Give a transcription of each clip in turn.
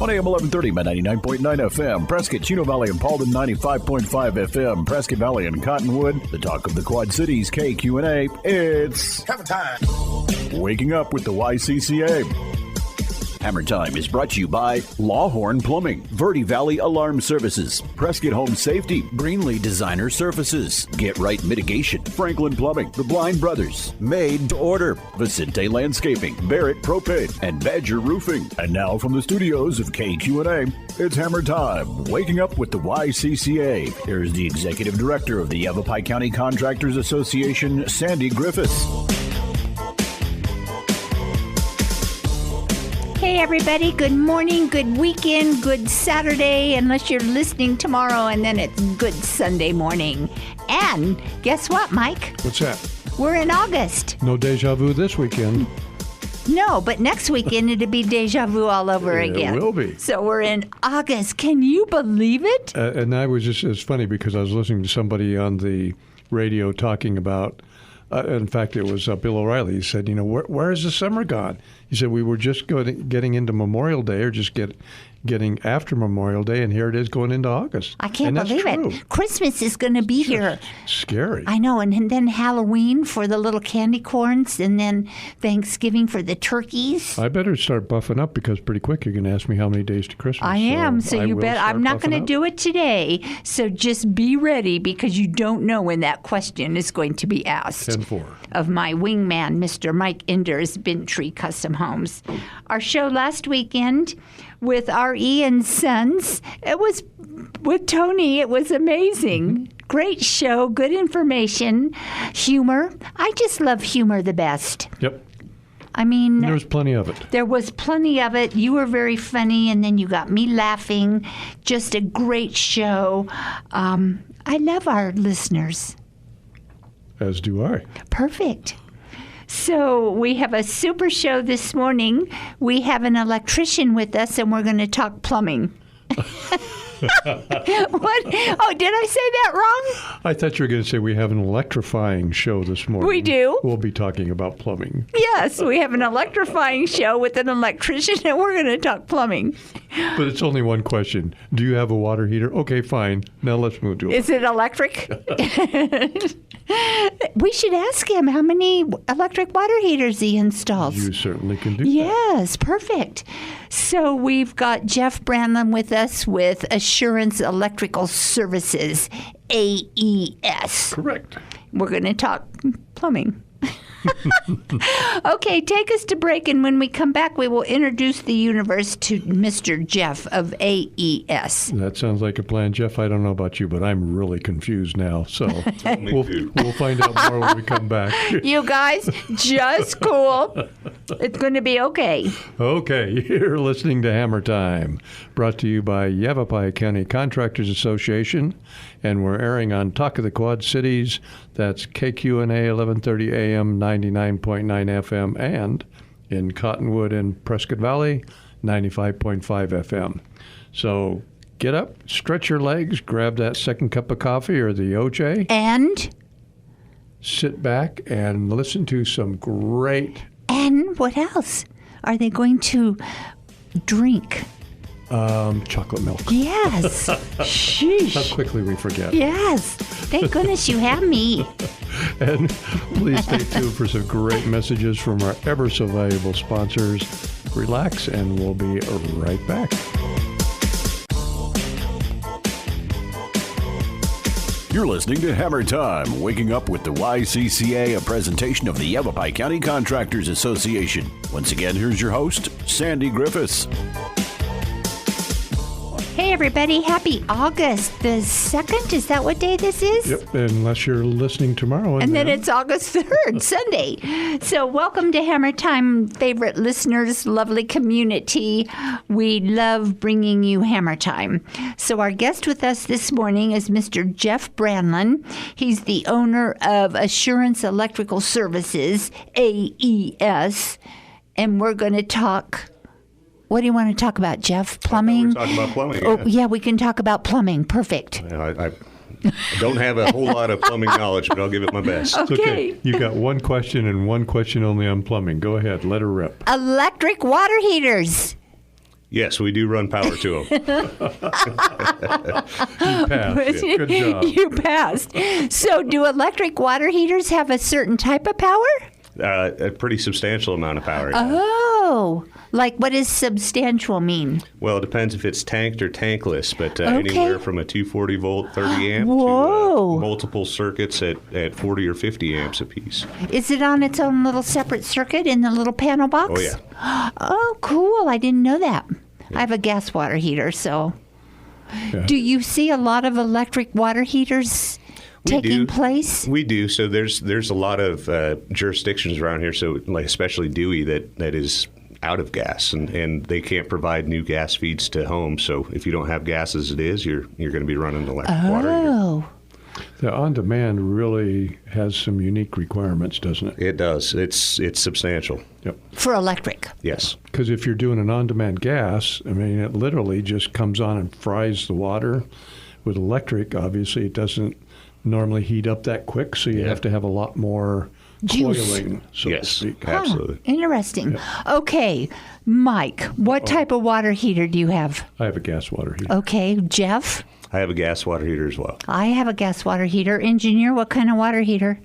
On AM 1130, 99.9 FM, Prescott, Chino Valley, and Paulden, 95.5 FM, Prescott Valley and Cottonwood, the talk of the Quad Cities, KQNA. It's Hammer Time. Waking Up with the YCCA. Hammer Time is brought to you by Lawhorn Plumbing, Verde Valley Alarm Services, Prescott Home Safety, Greenlee Designer Surfaces, Get Right Mitigation, Franklin Plumbing, The Blind Brothers, Made to Order, Vicente Landscaping, Barrett Propane, and Badger Roofing. And now from the studios of KQNA, it's Hammer Time, Waking Up with the YCCA. Here's the Executive Director of the Yavapai County Contractors Association, Sandy Griffiths. Hey everybody, good morning, good weekend, good Saturday, unless you're listening tomorrow, and then it's good Sunday morning. And guess what, Mike? What's that? We're in August. No deja vu this weekend. No, but next weekend it'll be deja vu all over again. It will be. So we're in August. Can you believe it? And I was just, it's funny because I was listening to somebody on the radio talking about, in fact, it was Bill O'Reilly. He said, where is the summer gone? He said, we were just getting into Memorial Day or just getting after Memorial Day, and here it is going into August. I can't believe it. Christmas is going to be here. Scary. I know, and then Halloween for the little candy corns, and then Thanksgiving for the turkeys. I better start buffing up because pretty quick you're going to ask me how many days to Christmas. I am, so you bet. I'm not going to up. do it today, so just be ready because you don't know when that question is going to be asked. 10-4. Of my wingman, Mr. Mike Enders, Bentry Custom Homes. Our show last weekend with R.E. and Sons, it was with Tony. It was amazing. Mm-hmm. Great show, good information, humor. I just love humor the best. Yep. I mean, there was plenty of it. There was plenty of it. You were very funny, and then you got me laughing. Just a great show. I love our listeners. As do I. Perfect. So we have a super show this morning. We have an electrician with us, and we're going to talk plumbing. What? Oh, did I say that wrong? I thought you were going to say we have an electrifying show this morning. We do. We'll be talking about plumbing. Yes, we have an electrifying show with an electrician, and we're going to talk plumbing. But it's only one question. Do you have a water heater? Okay, fine. Now let's move to it. Is it electric? We should ask him how many electric water heaters he installs. You certainly can do that. Yes, perfect. So we've got Jeff Branlin with us with Assurance Electrical Services, AES. Correct. We're going to talk plumbing. Okay, take us to break, and when we come back, we will introduce the universe to Mr. Jeff of AES. That sounds like a plan, Jeff. I don't know about you, but I'm really confused now. So we'll find out more when we come back. You guys, just cool. It's going to be okay. Okay, you're listening to Hammer Time, brought to you by Yavapai County Contractors Association, and we're airing on Talk of the Quad Cities. That's KQNA 1130 AM, 99.9 FM, and in Cottonwood and Prescott Valley, 95.5 FM. So get up, stretch your legs, grab that second cup of coffee or the OJ. And? Sit back and listen to some great... And what else? Are they going to drink? Chocolate milk. Yes. Sheesh. How quickly we forget. Yes. Thank goodness you have me. And please stay tuned for some great messages from our ever so valuable sponsors. Relax, and we'll be right back. You're listening to Hammer Time, Waking Up with the YCCA, a presentation of the Yavapai County Contractors Association. Once again, here's your host, Sandy Griffiths. Hey, everybody. Happy August the 2nd. Is that what day this is? Yep, unless you're listening tomorrow. And then it's August 3rd, Sunday. So welcome to Hammer Time, favorite listeners, lovely community. We love bringing you Hammer Time. So our guest with us this morning is Mr. Jeff Branlin. He's the owner of Assurance Electrical Services, AES. And we're going to talk... What do you want to talk about, Jeff? Plumbing? We're talking about plumbing. Oh, yeah, we can talk about plumbing. Perfect. I don't have a whole lot of plumbing knowledge, but I'll give it my best. Okay. You got one question and one question only on plumbing. Go ahead. Let her rip. Electric water heaters. Yes, we do run power to them. You passed. Good job. You passed. So, do electric water heaters have a certain type of power? A pretty substantial amount of power. Oh, like what does substantial mean? Well, it depends if it's tanked or tankless, but Okay. anywhere from a 240 volt 30 amp Whoa. to multiple circuits at 40 or 50 amps apiece. Is it on its own little separate circuit in the little panel box? Oh, yeah. Oh, cool. I didn't know that. I have a gas water heater, so. Yeah. Do you see a lot of electric water heaters taking do. place? We do. So there's a lot of jurisdictions around here, so like especially Dewey, that is out of gas, and they can't provide new gas feeds to homes. So if you don't have gas as it is, you're going to be running electric water heater. Oh, The on-demand really has some unique requirements, doesn't it? It does. It's substantial. Yep. for electric. Yes. Because if you're doing an on-demand gas, I mean, it literally just comes on and fries the water. With electric, obviously, it doesn't normally heat up that quick, so you have to have a lot more Juice. coiling, so Yes. to speak. Absolutely. Interesting. Okay, Mike, what type of water heater do you have? I have a gas water heater. Okay, Jeff, I have a gas water heater as well. I have a gas water heater. Engineer, what kind of water heater?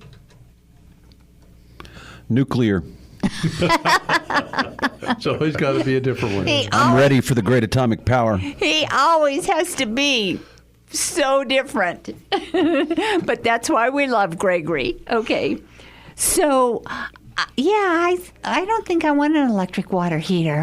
Nuclear. It's always got to be a different one. I'm ready for the great atomic power. He always has to be so different. But that's why we love Gregory. Okay. So, yeah, I don't think I want an electric water heater.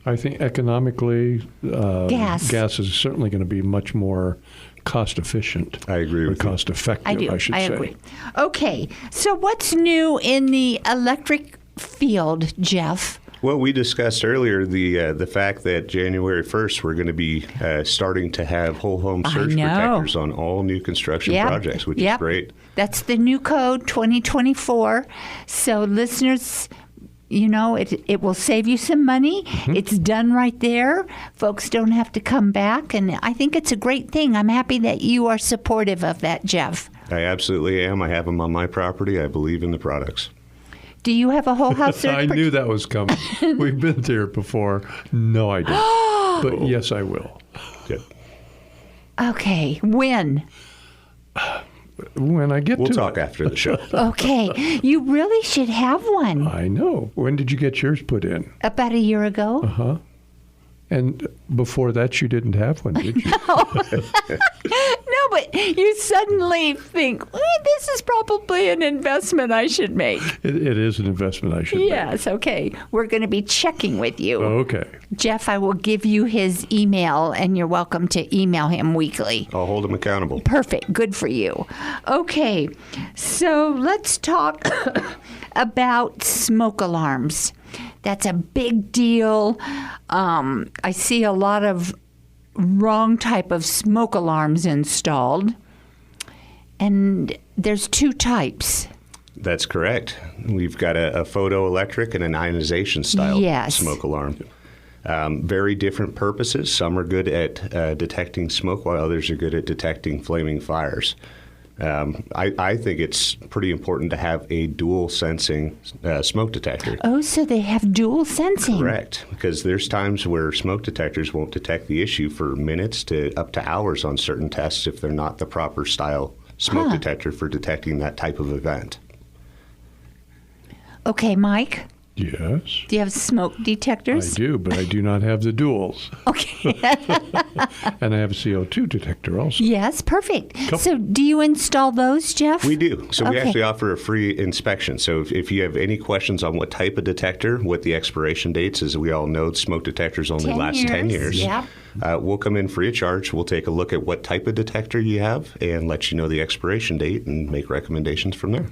I think economically, Gas. gas is certainly going to be much more cost efficient. I agree or with you. cost effective, I do. should I say. agree. Okay. So, what's new in the electric field, Jeff? Well, we discussed earlier the fact that January 1st we're going to be starting to have whole home surge know. protectors on all new construction projects, which is great. That's the new code 2024. So listeners, you know, it will save you some money. Mm-hmm. It's done right there. Folks don't have to come back. And I think it's a great thing. I'm happy that you are supportive of that, Jeff. I absolutely am. I have them on my property. I believe in the products. Do you have a whole house surge? I knew that was coming. We've been there before. No, I don't. But yes, I will. Good. Okay. When? When I get We'll to talk it. after the show. Okay. You really should have one. I know. When did you get yours put in? About a year ago. Uh-huh. And before that, you didn't have one, did you? No, but you suddenly think, well, this is probably an investment I should make. It is an investment I should make. Yes, okay. We're going to be checking with you. Okay. Jeff, I will give you his email, and you're welcome to email him weekly. I'll hold them accountable. Perfect. Good for you. Okay, so let's talk about smoke alarms. That's a big deal. I see a lot of wrong type of smoke alarms installed. And there's two types. That's correct. We've got a photoelectric and an ionization style Yes. smoke alarm. Very different purposes. Some are good at detecting smoke, while others are good at detecting flaming fires. I think it's pretty important to have a dual sensing smoke detector. Oh, so they have dual sensing. Correct, because there's times where smoke detectors won't detect the issue for minutes to up to hours on certain tests if they're not the proper style smoke detector for detecting that type of event. Okay, Mike, Yes. do you have smoke I detectors? do, but I do not have the duals. Okay. And I have a CO2 detector also. Yes, perfect. So do you install those, Jeff? We do. So we Okay. actually offer a free inspection. So if you have any questions on what type of detector, what the expiration dates, as we all know, smoke detectors only 10 last 10 years. years. Yep. We'll come in free of charge. We'll take a look at what type of detector you have and let you know the expiration date and make recommendations from there.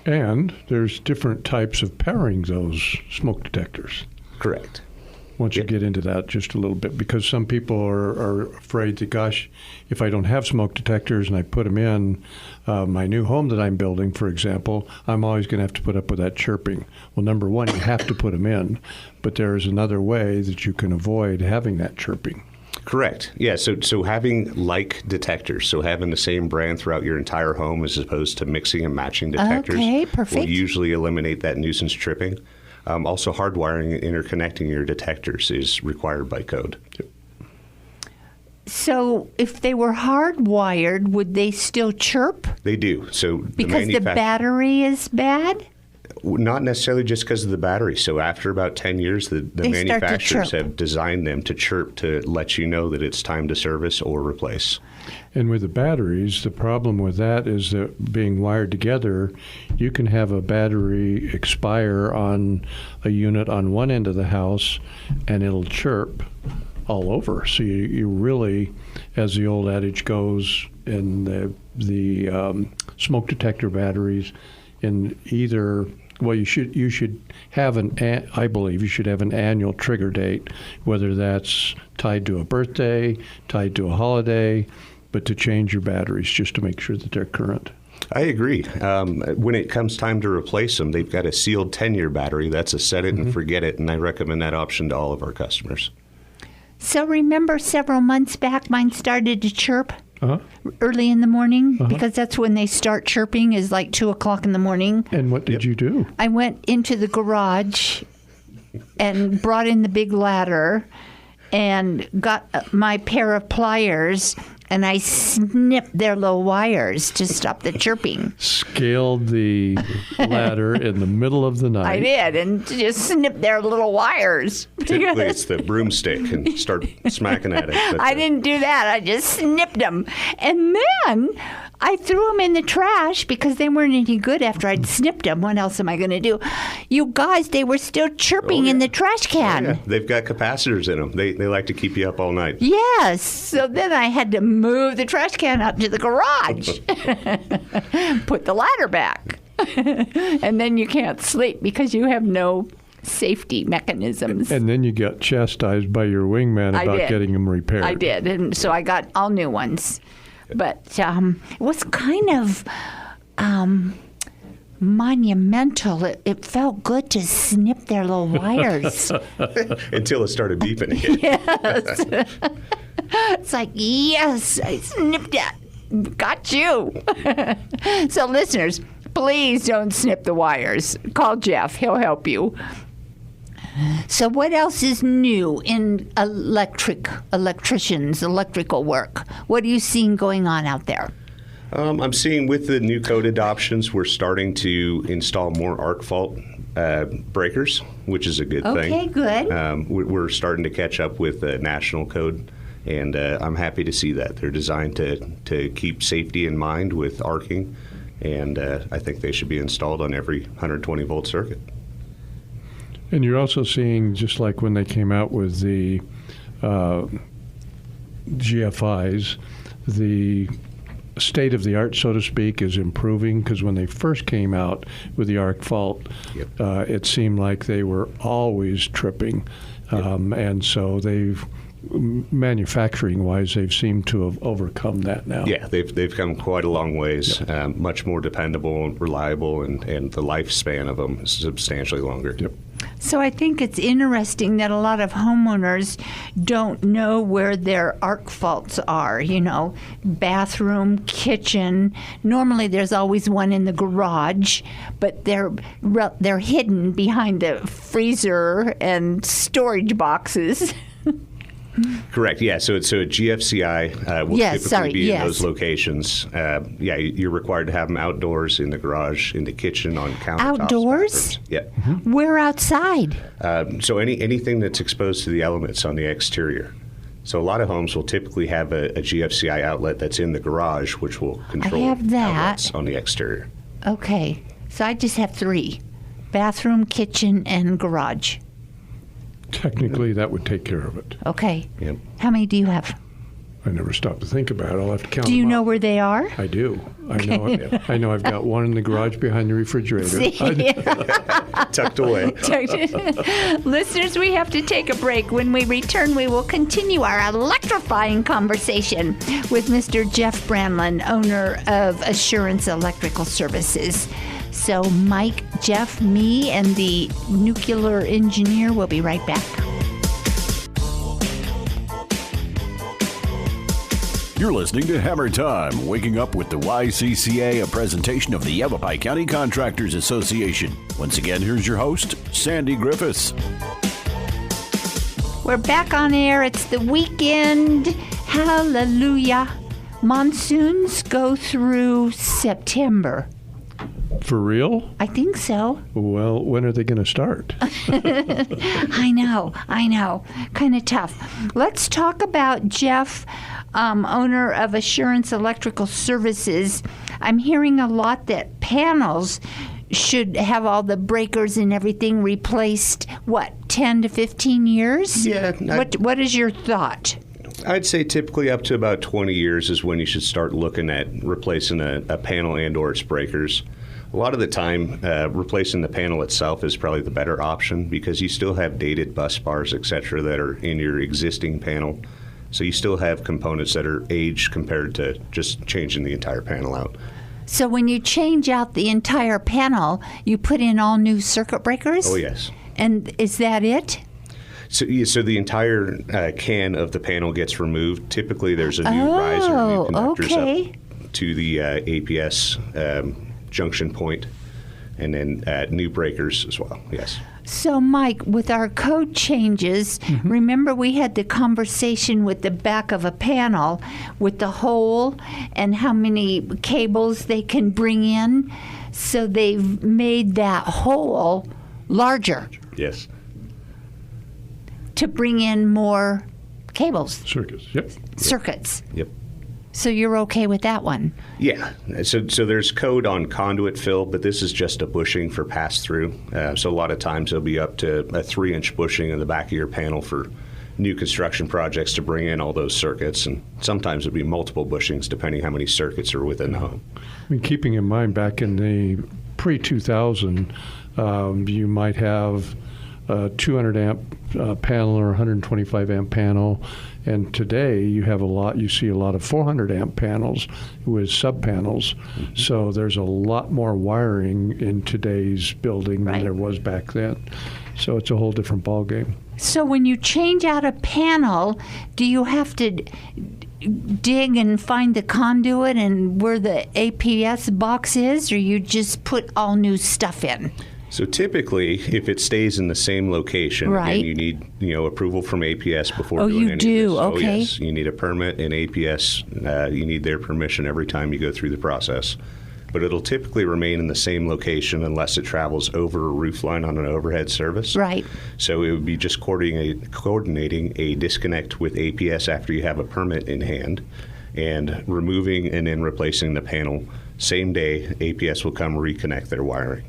And there's different types of powering those smoke detectors. Correct. Once you get into that just a little bit, because some people are afraid that, gosh, if I don't have smoke detectors and I put them in my new home that I'm building, for example, I'm always going to have to put up with that chirping. Well, number one, you have to put them in, but there is another way that you can avoid having that chirping. Correct. Yeah. So having like detectors, so having the same brand throughout your entire home as opposed to mixing and matching detectors, Okay, perfect. will usually eliminate that nuisance tripping. Also, hardwiring and interconnecting your detectors is required by code. So if they were hardwired, would they still chirp? They do. So Because the battery is bad? Not necessarily just because of the battery. So after about 10 years, the They start to manufacturers chirp. have designed them to chirp to let you know that it's time to service or replace. And with the batteries, the problem with that is that being wired together, you can have a battery expire on a unit on one end of the house, and it'll chirp all over. So you really, as the old adage goes, in the smoke detector batteries, in either, well, you should have I believe you should have an annual trigger date, whether that's tied to a birthday, tied to a holiday, but to change your batteries just to make sure that they're current. I agree. When it comes time to replace them, they've got a sealed 10-year battery. That's a set it and forget it, and I recommend that option to all of our customers. So remember several months back, mine started to chirp Uh-huh. early in the morning because that's when they start chirping is like 2 o'clock in the morning. And what did you do? I went into the garage and brought in the big ladder and got my pair of pliers and I snipped their little wires to stop the chirping. Scaled the ladder in the middle of the night. I did, and just snipped their little wires. Typically, it's the broomstick and start smacking at it. But, I didn't do that. I just snipped them. And then I threw them in the trash because they weren't any good after I'd snipped them. What else am I going to do? You guys, they were still chirping in the trash can. Yeah, they've got capacitors in them. They like to keep you up all night. Yes. So then I had to move the trash can out to the garage, put the ladder back. And then you can't sleep because you have no safety mechanisms. And then you got chastised by your wingman I about did. getting them repaired. I did. And so I got all new ones. But it was kind of monumental. It felt good to snip their little wires. Until it started beeping again. Yes. It's like, yes, I snipped it. Got you. So listeners, please don't snip the wires. Call Jeff. He'll help you. So what else is new in electrical work? What are you seeing going on out there? I'm seeing with the new code adoptions, we're starting to install more arc fault breakers, which is a good thing. Okay, good. We're starting to catch up with the national code, and I'm happy to see that. They're designed to keep safety in mind with arcing, and I think they should be installed on every 120-volt circuit. And you're also seeing, just like when they came out with the GFIs, the state of the art, so to speak, is improving, because when they first came out with the arc fault, it seemed like they were always tripping. And so they've, manufacturing-wise, they've seemed to have overcome that now. Yeah, they've come quite a long ways. Much more dependable and reliable, and the lifespan of them is substantially longer. Yep. So I think it's interesting that a lot of homeowners don't know where their arc faults are, bathroom, kitchen. Normally there's always one in the garage, but they're hidden behind the freezer and storage boxes. Correct. Yeah. So a GFCI will typically be in those locations. You're required to have them outdoors, in the garage, in the kitchen, on countertops. Outdoors? Bathrooms. Yeah. We're outside. So anything that's exposed to the elements on the exterior. So a lot of homes will typically have a GFCI outlet that's in the garage, which will control have that. outlets on the exterior. Okay. So I just have 3: bathroom, kitchen, and garage. Technically, that would take care of it. Okay. Yep. How many do you have? I never stopped to think about it. I'll have to count Do you them know up. where they are? I do. I know I've got one in the garage behind the refrigerator. Tucked away. Listeners, we have to take a break. When we return, we will continue our electrifying conversation with Mr. Jeff Brandlin, owner of Assurance Electrical Services. So Mike, Jeff, me, and the nuclear engineer will be right back. You're listening to Hammer Time, waking up with the YCCA, a presentation of the Yavapai County Contractors Association. Once again, here's your host, Sandy Griffiths. We're back on air. It's the weekend. Hallelujah. Monsoons go through September. For real? I think so. Well, when are they going to start? I know. Kind of tough. Let's talk about Jeff, owner of Assurance Electrical Services. I'm hearing a lot that panels should have all the breakers and everything replaced, 10 to 15 years? Yeah. What is your thought? I'd say typically up to about 20 years is when you should start looking at replacing a panel and or its breakers. A lot of the time, replacing the panel itself is probably the better option because you still have dated bus bars, et cetera, that are in your existing panel. So you still have components that are aged compared to just changing the entire panel out. So when you change out the entire panel, you put in all new circuit breakers? Oh, yes. And is that it? So the entire can of the panel gets removed. Typically, there's a new riser, new conductors up to the APS junction point, and then new breakers as well, yes. So, Mike, with our code changes, remember we had the conversation with the back of a panel with the hole and how many cables they can bring in? So they've made that hole larger Yes. to bring in more cables, Circuits, yep. circuits. Yep. So you're okay with that one? Yeah. So there's code on conduit fill, but this is just a bushing for pass-through. So a lot of times there'll be up to a 3-inch bushing in the back of your panel for new construction projects to bring in all those circuits. And sometimes it'll be multiple bushings depending how many circuits are within the home. I mean, keeping in mind back in the pre-2000, you might have a 200 amp panel or 125 amp panel, and today you see a lot of 400 amp panels with sub panels. So there's a lot more wiring in today's building than there was back then. So it's a whole different ballgame. So when you change out a panel, do you have to dig and find the conduit and where the APS box is, or you just put all new stuff in? So typically, if it stays in the same location, Right. again, you need approval from APS before Oh, doing you any do? of this. Okay. Oh, yes. You need a permit, and APS, you need their permission every time you go through the process. But it'll typically remain in the same location unless it travels over a roof line on an overhead service. Right. So it would be just coordinating a disconnect with APS after you have a permit in hand and removing and then replacing the panel. Same day, APS will come reconnect their wiring.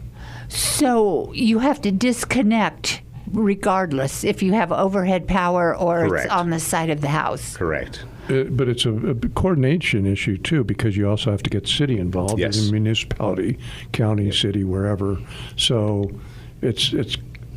So you have to disconnect regardless if you have overhead power or Correct. it's on the side of the house. Correct. But it's a coordination issue, too, because you also have to get city involved, Yes. as a municipality, county, city, wherever. So it's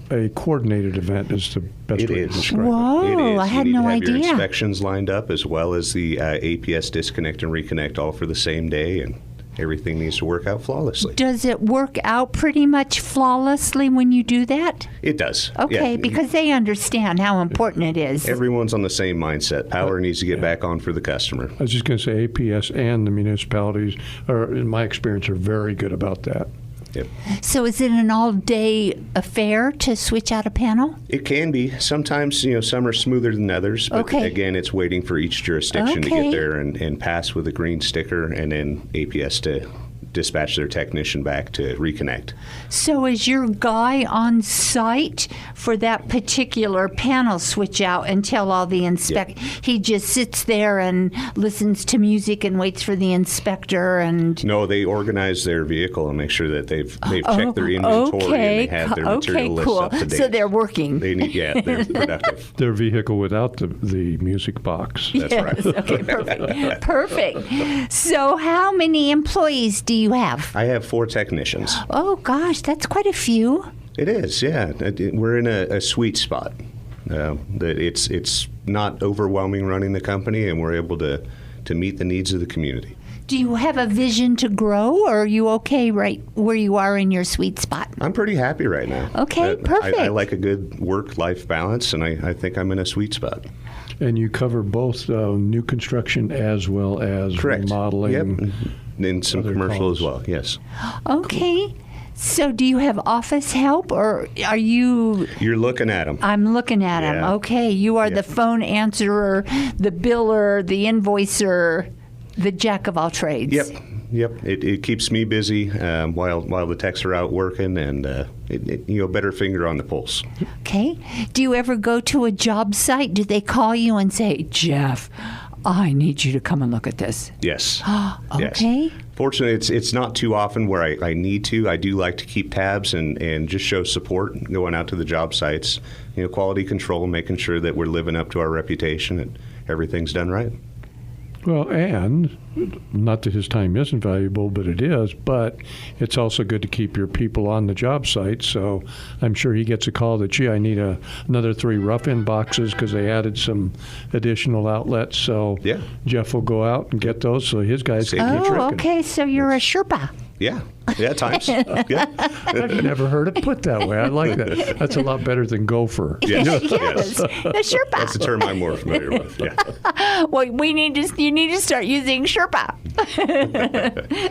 a coordinated event is the best It way is. to describe Whoa, It is. I had you need no to have your idea. inspections lined up as well as the APS disconnect and reconnect all for the same day, and everything needs to work out flawlessly. Does it work out pretty much flawlessly when you do that? It does. Okay, Yeah. because they understand how important it is. Everyone's on the same mindset. Power needs to get back on for the customer. I was just going to say APS and the municipalities, in my experience, are very good about that. Yep. So is it an all-day affair to switch out a panel? It can be. Sometimes, some are smoother than others. But Okay. again, it's waiting for each jurisdiction to Okay. get there and pass with a green sticker, and then APS to dispatch their technician back to reconnect. So is your guy on site for that particular panel switch out until all the he just sits there and listens to music and waits for the inspector and No, they organize their vehicle and make sure that they've checked their inventory and they have their material list cool. up to date. So they're working. They're productive. Their vehicle without the music box. That's right. Yes, okay, perfect. Perfect. So how many employees do you have? I have 4 technicians. Oh gosh, that's quite a few. It is, yeah. We're in a sweet spot. That it's not overwhelming running the company, and we're able to meet the needs of the community. Do you have a vision to grow, or are you okay right where you are in your sweet spot? I'm pretty happy right now. Okay, perfect. I like a good work-life balance, and I think I'm in a sweet spot. And you cover both new construction as well as Correct. remodeling. Yep. And some other commercial calls. as well, yes. Okay. So do you have office help, or are you... You're looking at them. I'm looking at them. Yeah. Okay. You are Yeah. the phone answerer, the biller, the invoicer, the jack of all trades. Yep. It keeps me busy while the techs are out working, and better finger on the pulse. Okay. Do you ever go to a job site? Do they call you and say, Jeff, I need you to come and look at this? Yes. Okay. Yes. Fortunately, it's not too often where I need to. I do like to keep tabs and just show support going out to the job sites. Quality control, making sure that we're living up to our reputation and everything's done right. Well, and not that his time isn't valuable, but it is, but it's also good to keep your people on the job site. So I'm sure he gets a call that, gee, I need another 3 rough-in boxes because they added some additional outlets. So Yeah. Jeff will go out and get those so his guys can keep Oh, trucking. okay. So you're a Sherpa. Yeah, at times. Yeah. I've never heard it put that way. I like that. That's a lot better than gopher. Yes. Yes, the Sherpa. That's a term I'm more familiar with. Yeah. Well, you need to start using Sherpa.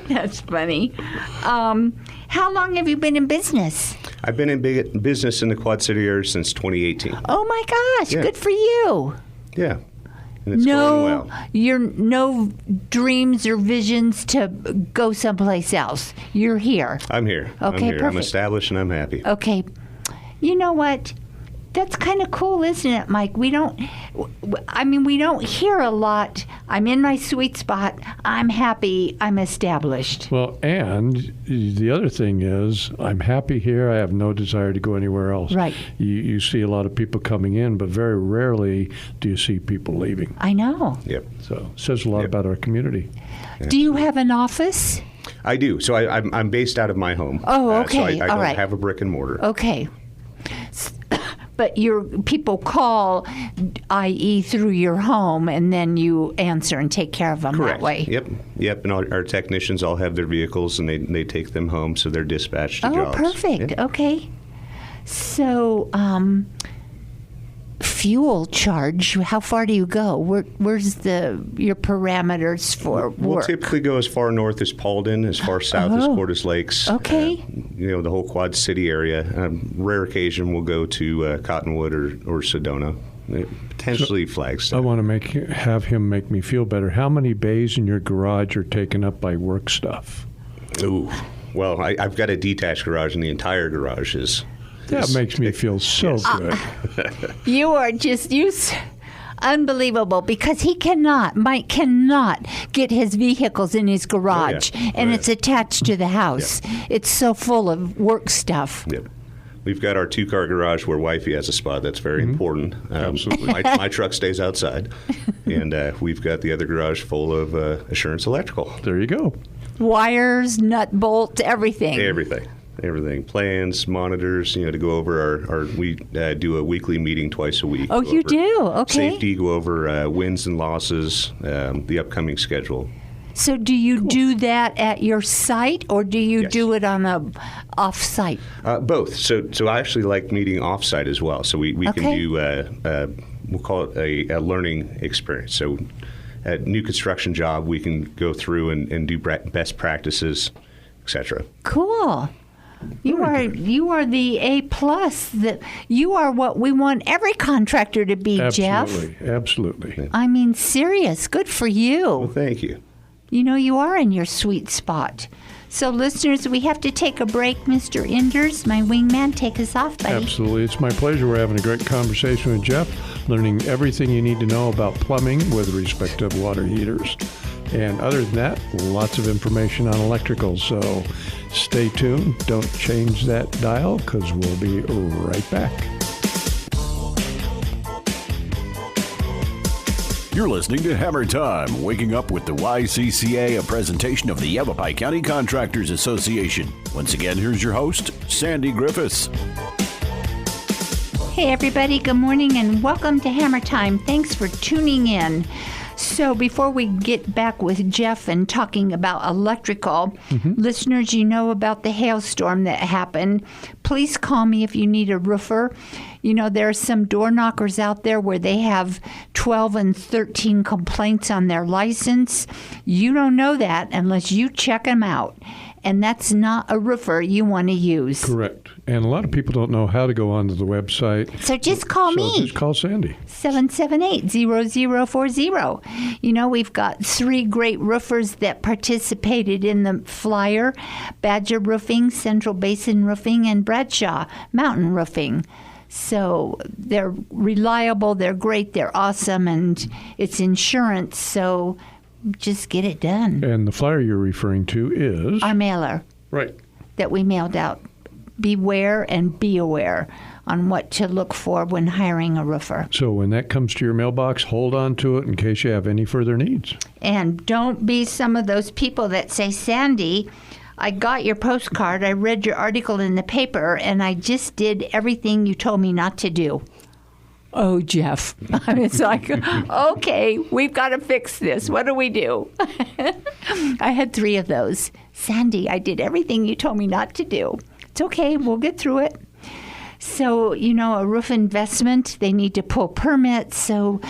That's funny. How long have you been in business? I've been in business in the Quad City area since 2018. Oh my gosh, Yeah. good for you. Yeah. And it's going well. You're no dreams or visions to go someplace else. You're here. I'm here. Okay, I'm here. I'm perfect. established and I'm happy. Okay. You know what? That's kind of cool, isn't it, Mike? We don't hear a lot. I'm in my sweet spot. I'm happy. I'm established. Well, and the other thing is, I'm happy here. I have no desire to go anywhere else. Right. You see a lot of people coming in, but very rarely do you see people leaving. I know. Yep. So it says a lot Yep. about our community. Do you have an office? I do. So I'm based out of my home. Oh, So okay. I All don't right. have a brick and mortar. Okay. But your people call, i.e., through your home, and then you answer and take care of them Correct. that way. Yep. And our technicians all have their vehicles, and they take them home, so they're dispatched to Oh, jobs. perfect. Yeah. Okay. So, fuel charge. How far do you go? Where's your parameters for We'll work? typically go as far north as Paulden, as far south as Oh. Cordes Lakes. Okay. The whole Quad City area. Rare occasion we'll go to Cottonwood or Sedona. Potentially Flagstaff. I want to have him make me feel better. How many bays in your garage are taken up by work stuff? Ooh. Well, I've got a detached garage, and the entire garage is. That makes me feel so good. You are just unbelievable, because Mike cannot get his vehicles in his garage, and it's attached to the house. It's so full of work stuff. Yep. We've got our 2-car garage where wifey has a spot. That's very important. Absolutely. My truck stays outside. And we've got the other garage full of Assurance Electrical. There you go. Wires, nut bolts, everything. Everything. Plans, monitors, to go over we do a weekly meeting twice a week. Oh, Go you over do? Okay. Safety, go over wins and losses, the upcoming schedule. So do you do that at your site, or do you Yes. do it on a off-site? Both. So I actually like meeting off-site as well. So we can Okay. do, we'll call it a learning experience. So a new construction job, we can go through and do best practices, etc. Cool. You are the A+. You are what we want every contractor to be, Jeff. Absolutely. I mean, serious. Good for you. Well, thank you. You are in your sweet spot. So, listeners, we have to take a break. Mr. Enders, my wingman, take us off, buddy. Absolutely. It's my pleasure. We're having a great conversation with Jeff, learning everything you need to know about plumbing with respect to water heaters. And other than that, lots of information on electrical. So stay tuned. Don't change that dial, because we'll be right back. You're listening to Hammer Time, waking up with the YCCA, a presentation of the Yavapai County Contractors Association. Once again, here's your host, Sandy Griffiths. Hey, everybody. Good morning and welcome to Hammer Time. Thanks for tuning in. So before we get back with Jeff and talking about electrical, listeners, you know about the hailstorm that happened. please call me if you need a roofer. You know, there are some door knockers out there where they have 12 and 13 complaints on their license. You don't know that unless you check them out. And that's not a roofer you want to use. Correct. And a lot of people don't know how to go onto the website. So just call me. Just call Sandy. 778-0040. You know, we've got 3 great roofers that participated in the flyer: Badger Roofing, Central Basin Roofing, and Bradshaw Mountain Roofing. So they're reliable, they're great, they're awesome, and it's insurance, so just get it done. And the flyer you're referring to is? Our mailer Right. that we mailed out. Beware and be aware on what to look for when hiring a roofer. So when that comes to your mailbox, hold on to it in case you have any further needs. And don't be some of those people that say, Sandy, I got your postcard, I read your article in the paper, and I just did everything you told me not to do. Oh, Jeff. It's like, okay, we've got to fix this. What do we do? I had 3 of those. Sandy, I did everything you told me not to do. It's okay. We'll get through it. So, you know, a roof investment, they need to pull permits. So,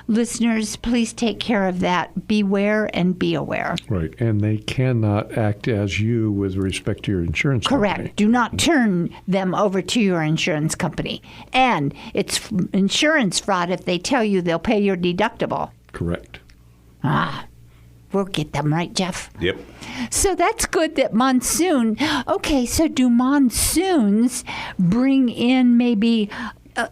listeners, please take care of that. Beware and be aware. Right. And they cannot act as you with respect to your insurance Correct. company. Do not turn them over to your insurance company. And it's insurance fraud if they tell you they'll pay your deductible. Correct. We'll get them right, Jeff. Yep. So that's good that monsoon. Okay, so do monsoons bring in maybe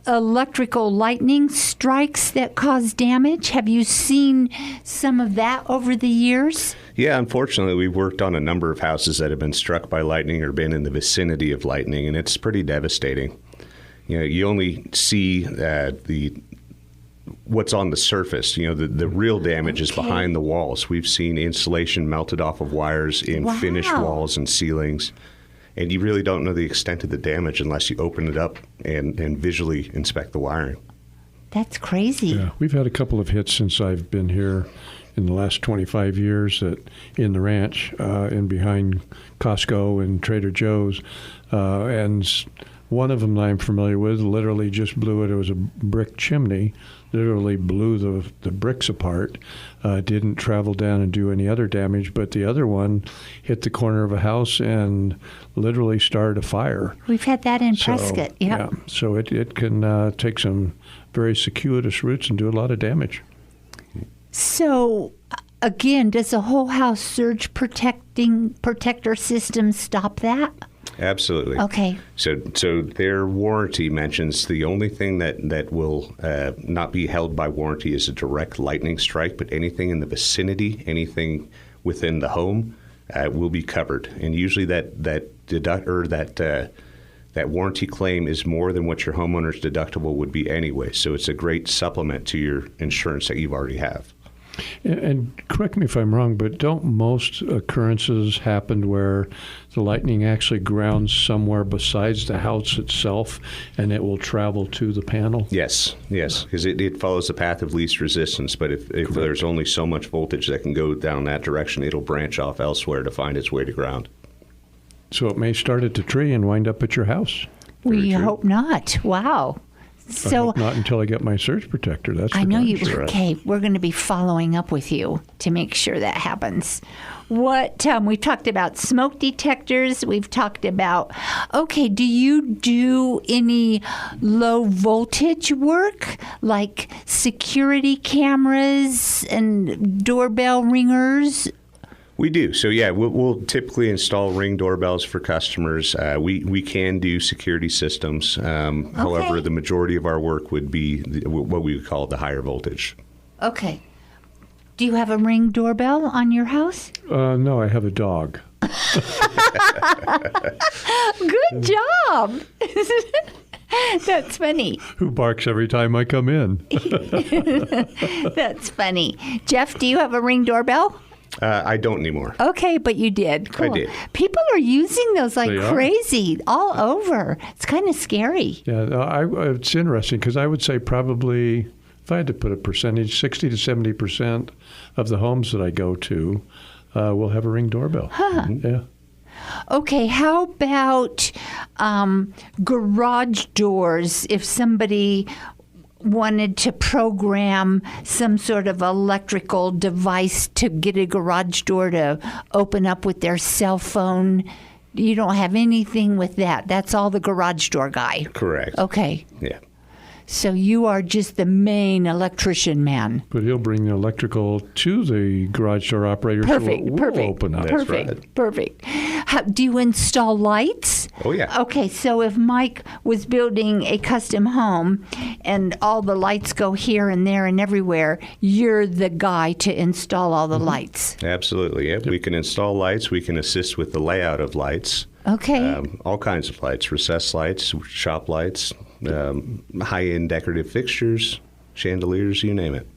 electrical lightning strikes that cause damage? Have you seen some of that over the years? Yeah, unfortunately, we've worked on a number of houses that have been struck by lightning or been in the vicinity of lightning, and it's pretty devastating. You know, you only see what's on the surface. You know, the real damage is behind the walls. We've seen insulation melted off of wires in finished walls and ceilings, and you really don't know the extent of the damage unless you open it up and visually inspect the wiring. That's crazy. Yeah, we've had a couple of hits since I've been here in the last 25 years in the ranch and behind Costco and Trader Joe's. And one of them that I'm familiar with literally just blew it. It was a brick chimney, literally blew the bricks apart, didn't travel down and do any other damage. But the other one hit the corner of a house and literally started a fire. We've had that in Prescott. Yep. Yeah, so it can take some very circuitous routes and do a lot of damage. So, again, does the whole house surge protector system stop that? Absolutely. Okay. So their warranty mentions the only thing that will not be held by warranty is a direct lightning strike, but anything in the vicinity, anything within the home, will be covered. And usually that warranty claim is more than what your homeowner's deductible would be anyway. So it's a great supplement to your insurance that you already have. And correct me if I'm wrong, but don't most occurrences happen where the lightning actually grounds somewhere besides the house itself and it will travel to the panel? Yes, because it follows the path of least resistance. But if there's only so much voltage that can go down that direction, it'll branch off elsewhere to find its way to ground. So it may start at the tree and wind up at your house. We hope not. Wow. I So hope not until I get my surge protector. That's I know you. sure. Okay, we're going to be following up with you to make sure that happens. What we've talked about smoke detectors. We've talked about. Okay, do you do any low voltage work like security cameras and doorbell ringers? We do. So, yeah, we'll typically install Ring doorbells for customers. We can do security systems. However, the majority of our work would be what we would call the higher voltage. Okay. Do you have a Ring doorbell on your house? No, I have a dog. Good job. That's funny. Who barks every time I come in? That's funny. Jeff, do you have a Ring doorbell? I don't anymore. Okay, but you did. Cool. I did. People are using those like They are. crazy all over. It's kind of scary. Yeah, it's interesting because I would say probably, if I had to put a percentage, 60 to 70% of the homes that I go to will have a Ring doorbell. Huh. Yeah. Okay, how about garage doors? If somebody wanted to program some sort of electrical device to get a garage door to open up with their cell phone, you don't have anything with that. That's all the garage door guy. Correct. Okay. Yeah. So you are just the main electrician man. But he'll bring the electrical to the garage door operators. Perfect, who will perfect, open up. That's perfect, right. perfect. Do you install lights? Oh, yeah. Okay, so if Mike was building a custom home and all the lights go here and there and everywhere, you're the guy to install all the lights. Absolutely. Yep. We can install lights. We can assist with the layout of lights. Okay. All kinds of lights, recessed lights, shop lights, high-end decorative fixtures, chandeliers, you name it.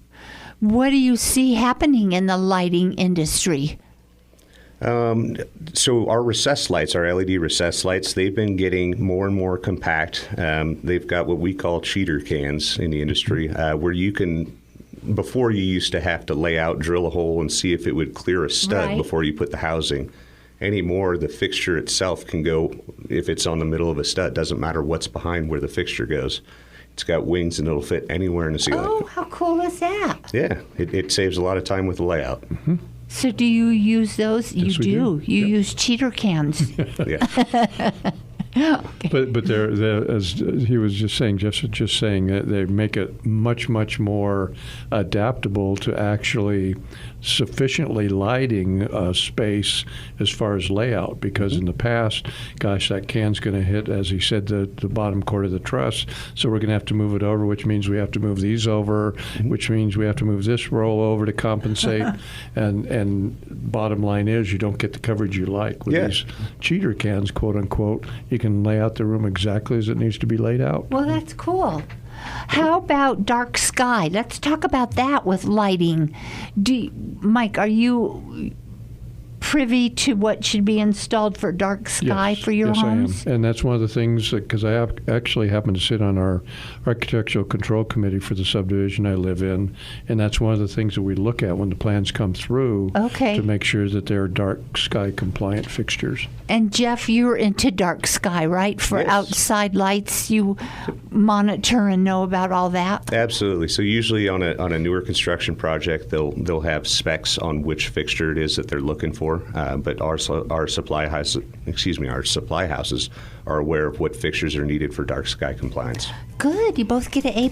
What do you see happening in the lighting industry? So our recessed lights, our LED recessed lights, they've been getting more and more compact. They've got what we call cheater cans in the industry, where you can, before you used to have to lay out, drill a hole, and see if it would clear a stud Right. before you put the housing. Anymore, the fixture itself can go, if it's on the middle of a stud, doesn't matter what's behind where the fixture goes. It's got wings and it'll fit anywhere in the ceiling. Oh, how cool is that? Yeah, it saves a lot of time with the layout. So do you use those? Yes, we do. You Yep. use cheater cans. Yeah. But they're, as he was just saying, Jeff was just saying that they make it much, much more adaptable to actually sufficiently lighting space as far as layout. Because in the past, gosh, that can's going to hit, as he said, the bottom quarter of the truss. So we're going to have to move it over, which means we have to move these over, which means we have to move this roll over to compensate. and bottom line is, you don't get the coverage you like with Yeah. these cheater cans, quote unquote. You can lay out the room exactly as it needs to be laid out. Well, that's cool. How about dark sky? Let's talk about that with lighting. Mike, are you privy to what should be installed for dark sky for your homes? I am. And that's one of the things, because I actually happen to sit on our architectural control committee for the subdivision I live in, and that's one of the things that we look at when the plans come through Okay. to make sure that they're dark sky compliant fixtures. And Jeff, you're into dark sky, right? For Yes. outside lights, you monitor and know about all that? Absolutely. So usually on a newer construction project, they'll have specs on which fixture it is that they're looking for. But our supply houses are aware of what fixtures are needed for dark sky compliance. Good. You both get an A+.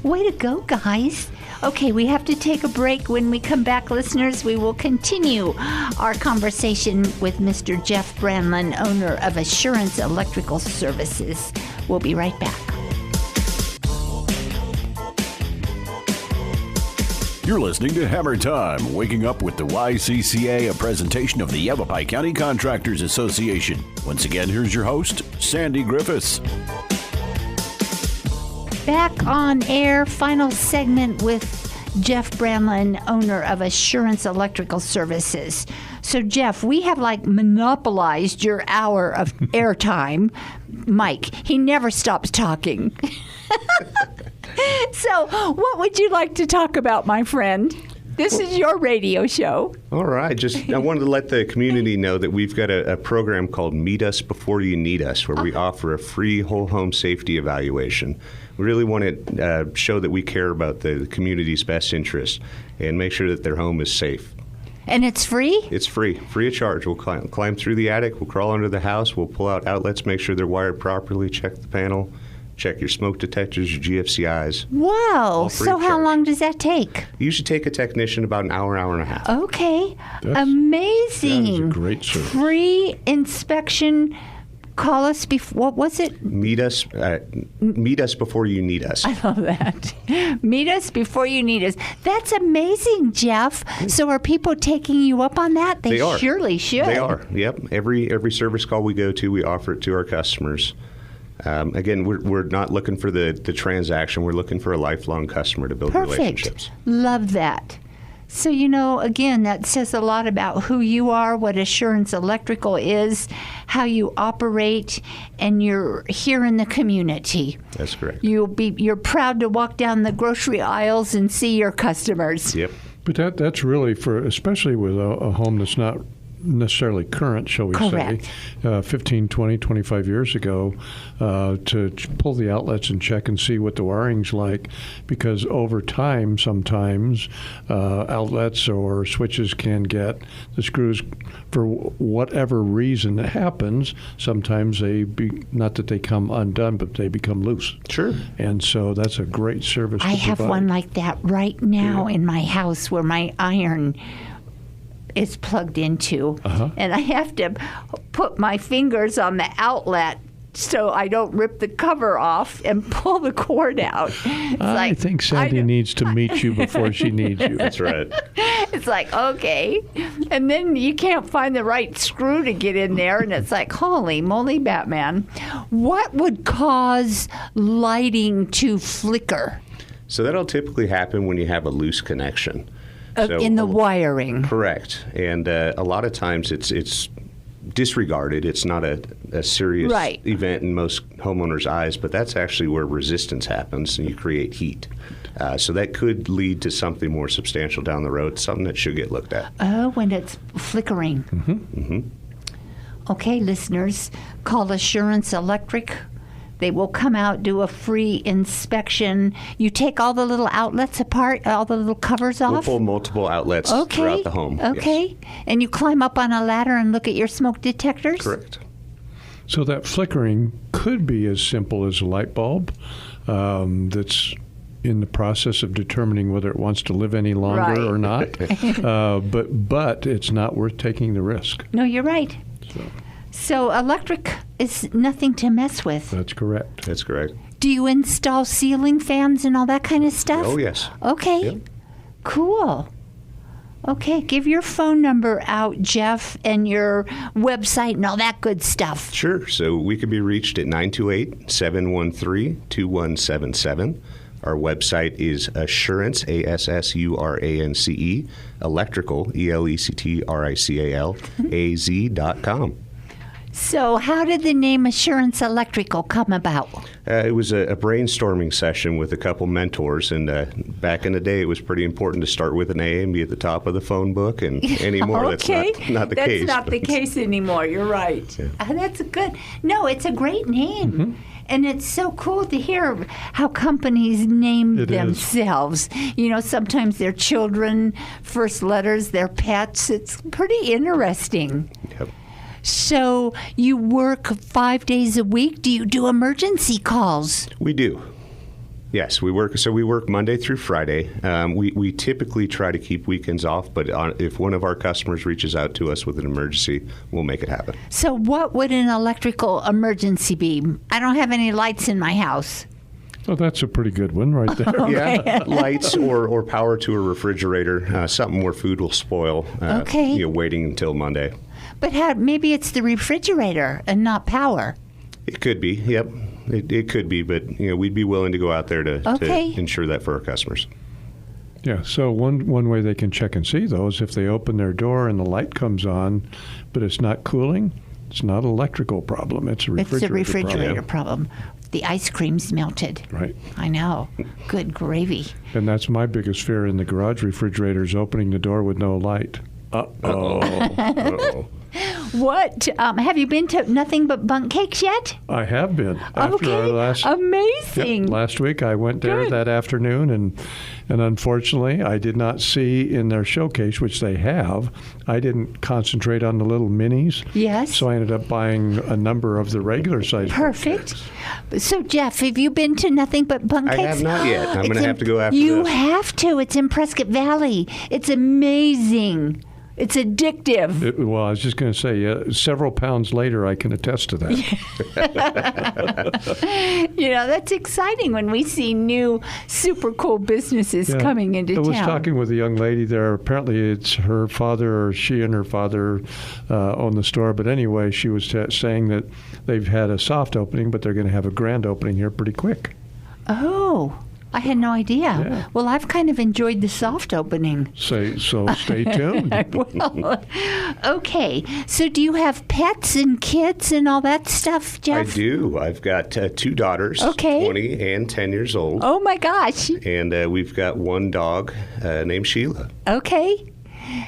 Way to go, guys. Okay, we have to take a break. When we come back, listeners, we will continue our conversation with Mr. Jeff Branlin, owner of Assurance Electrical Services. We'll be right back. You're listening to Hammer Time, waking up with the YCCA, a presentation of the Yavapai County Contractors Association. Once again, here's your host, Sandy Griffiths. Back on air, final segment with Jeff Branlin, owner of Assurance Electrical Services. So, Jeff, we have monopolized your hour of airtime. Mike, he never stops talking. So, what would you like to talk about, my friend? This is your radio show. All right. I wanted to let the community know that we've got a program called Meet Us Before You Need Us, where we offer a free whole home safety evaluation. We really want to show that we care about the community's best interest and make sure that their home is safe. And it's free? It's free of charge. We'll climb through the attic, we'll crawl under the house, we'll pull out outlets, make sure they're wired properly, check the panel, check your smoke detectors, your GFCIs. Wow. free So of how charge. long does that take? Usually take a technician about an hour and a half. Okay. That's- Amazing. that is a great service. Free inspection. Call us before. What was it? Meet us before you need us. I love that. Meet us before you need us. That's amazing, Jeff. So are people taking you up on that? They are. Surely should. They are. Yep. Every service call we go to, we offer it to our customers. Again, we're not looking for the transaction. We're looking for a lifelong customer to build Perfect. relationships. Love that. So, again, that says a lot about who you are, what Assurance Electrical is, how you operate, and you're here in the community. That's correct. You're proud to walk down the grocery aisles and see your customers. Yep. But that's really for, especially with a home that's not necessarily current, shall we Correct. say, 15, 20, 25 years ago, to pull the outlets and check and see what the wiring's like, because over time, sometimes outlets or switches can get the screws, for whatever reason that happens, sometimes not that they come undone, but they become loose. Sure. And so that's a great service I to have provide. one like that right now in my house where my iron is plugged into. And I have to put my fingers on the outlet so I don't rip the cover off and pull the cord out. I think Sandy needs to meet you before she needs you. That's right. It's like, okay. And then you can't find the right screw to get in there. And it's like, holy moly, Batman. What would cause lighting to flicker So that'll typically happen when you have a loose connection. in the wiring? Correct. And a lot of times it's disregarded. It's not a serious Right. event in most homeowners' eyes, but that's actually where resistance happens and you create heat. So that could lead to something more substantial down the road, something that should get looked at. Oh, when it's flickering. Okay, listeners, call Assurance Electric. They will come out, do a free inspection. You take all the little outlets apart, all the little covers We'll off? pull multiple outlets throughout the home. yes. Okay. And you climb up on a ladder and look at your smoke detectors? Correct. So that flickering could be as simple as a light bulb that's in the process of determining whether it wants to live any longer Right. or not. But it's not worth taking the risk. No, you're right. So electric is nothing to mess with. That's correct. That's correct. Do you install ceiling fans and all that kind of stuff? Oh, yes. Okay. Yep. Cool. Okay, give your phone number out, Jeff, and your website and all that good stuff. Sure. So we could be reached at 928-713-2177. Our website is Assurance, ASSURANCE, electrical, ELECTRICAL, AZ.com. So how did the name Assurance Electrical come about? It was a brainstorming session with a couple mentors, and back in the day, it was pretty important to start with an A and be at the top of the phone book. And anymore, Okay. that's not the case. That's not the but- case anymore. You're right. That's good. No, it's a great name. Mm-hmm. And it's so cool to hear how companies name It is. themselves. You know, sometimes their children, first letters, their pets. It's pretty interesting. Yep. So you work 5 days a week. Do you do emergency calls? We do. Yes, we work. So we work Monday through Friday. We typically try to keep weekends off, but if one of our customers reaches out to us with an emergency, we'll make it happen. So what would an electrical emergency be? I don't have any lights in my house. Well, that's a pretty good one right there. Yeah, lights or power to a refrigerator, something where food will spoil. Okay. Waiting until Monday. But maybe it's the refrigerator and not power. It could be. Yep, it could be. But we'd be willing to go out there to ensure that for our customers. Yeah, so one way they can check and see, though, is if they open their door and the light comes on, but it's not cooling, it's not an electrical problem. It's a refrigerator, It's a refrigerator problem. The ice cream's melted. Right. I know. Good gravy. And that's my biggest fear in the garage refrigerators, opening the door with no light. Uh-oh. What? Have you been to Nothing But Bunk Cakes yet? I have been. After our last Amazing. last week, I went there Good. that afternoon, and unfortunately, I did not see in their showcase, which they have, I didn't concentrate on the little minis. Yes. So I ended up buying a number of the regular size. Perfect. So, Jeff, have you been to Nothing But Bunk I Cakes? have not yet. I'm It's going to have to go after You this. have to. It's in Prescott Valley. It's amazing. It's addictive. Well, I was just going to say, several pounds later, I can attest to that. That's exciting when we see new, super cool businesses Yeah. coming into I town. was talking with a young lady there. Apparently, it's her father, or she and her father own the store. But anyway, she was saying that they've had a soft opening, but they're going to have a grand opening here pretty quick. Oh, I had no idea. Yeah. Well, I've kind of enjoyed the soft opening. So stay tuned. Well, okay. So do you have pets and kids and all that stuff, I Jeff? do. I've got two daughters, Okay. 20 and 10 years old. Oh, my gosh. And we've got one dog named Sheila. Okay.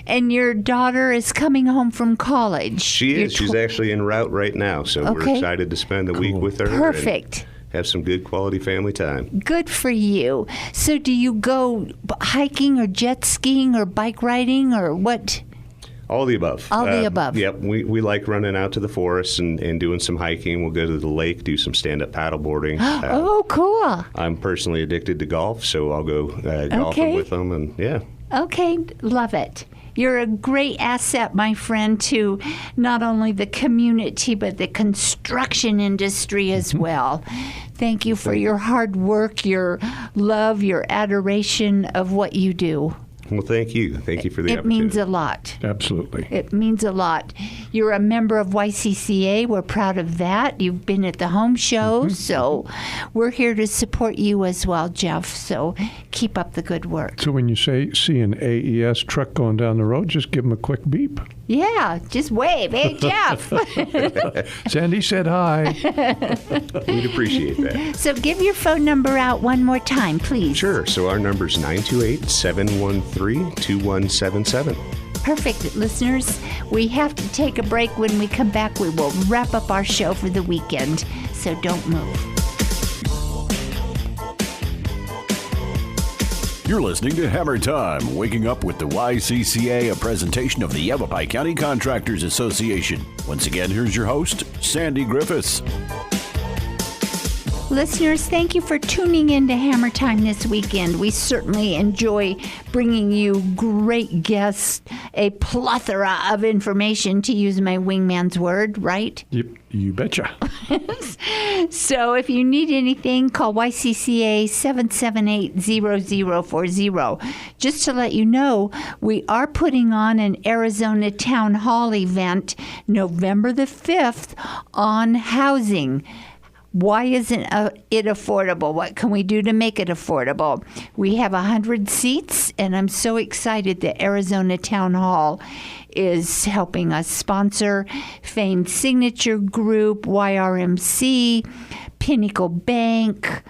And your daughter is coming home from college. She is. She's actually en route right now, so we're Okay. excited to spend the week with her. Perfect. And have some good quality family time. Good for you. So do you go hiking or jet skiing or bike riding or what? All the above. All the above. Yep. We like running out to the forest and doing some hiking. We'll go to the lake, do some stand-up paddleboarding. Oh, cool. I'm personally addicted to golf, so I'll go golfing Okay. with them. And yeah. Okay, love it. You're a great asset, my friend, to not only the community, but the construction industry as well. Thank you for your hard work, your love, your adoration of what you do. Well, thank you. Thank you for the It opportunity. means a lot. Absolutely. It means a lot. You're a member of YCCA. We're proud of that. You've been at the home show, so we're here to support you as well, Jeff. So keep up the good work. So when you see an AES truck going down the road, just give them a quick beep. Yeah, just wave. Hey, Jeff. Sandy said hi. We'd appreciate that. So give your phone number out one more time, please. Sure. So our number's 928-713-2177. Perfect, listeners. We have to take a break. When we come back, we will wrap up our show for the weekend. So don't move. You're listening to Hammer Time, waking up with the YCCA, a presentation of the Yavapai County Contractors Association. Once again, here's your host, Sandy Griffiths. Listeners, thank you for tuning in to Hammer Time this weekend. We certainly enjoy bringing you great guests, a plethora of information, to use my wingman's word, right? Yep, you betcha. So if you need anything, call YCCA 778-0040. Just to let you know, we are putting on an Arizona Town Hall event November the 5th on housing. Why isn't it affordable? What can we do to make it affordable? We have 100 seats, and I'm so excited that Arizona Town Hall is helping us sponsor Famed Signature Group, YRMC, Pinnacle Bank,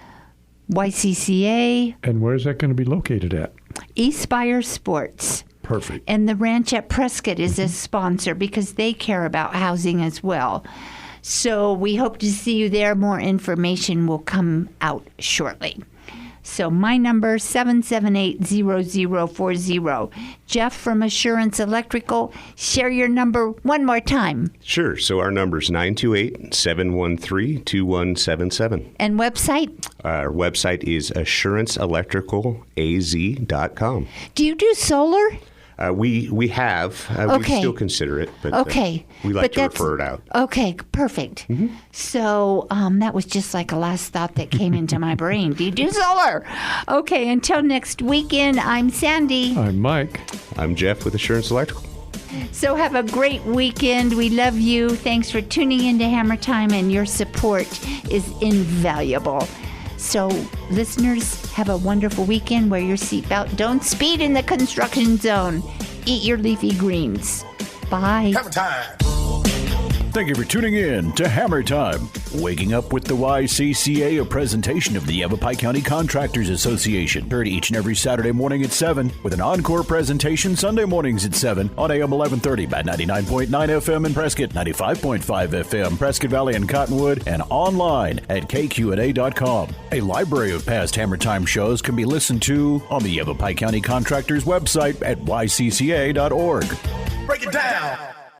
YCCA, And where's that going to be located at? Eastspire Sports. Perfect. And the Ranch at Prescott is a sponsor because they care about housing as well. So we hope to see you there. More information will come out shortly. So my number, 778-0040. Jeff from Assurance Electrical, share your number one more time. Sure. So our number's 928-713-2177. And website? Our website is assuranceelectricalalz.com. Do you do solar? We have. We Okay. still consider it, but Okay. we like But to that's- refer it out. Okay, perfect. So that was just like a last thought that came into my brain. Do you do solar? Okay, until next weekend, I'm Sandy. I'm Mike. I'm Jeff with Assurance Electrical. So have a great weekend. We love you. Thanks for tuning in to Hammer Time, and your support is invaluable. So, listeners, have a wonderful weekend. Wear your seatbelt. Don't speed in the construction zone. Eat your leafy greens. Bye. Hammer time. Thank you for tuning in to Hammer Time, waking up with the YCCA, a presentation of the Yavapai County Contractors Association. Heard each and every Saturday morning at 7, with an encore presentation Sunday mornings at 7 on AM 1130 by 99.9 FM in Prescott, 95.5 FM, Prescott Valley and Cottonwood, and online at kqna.com. A library of past Hammer Time shows can be listened to on the Yavapai County Contractors website at ycca.org. Break it down.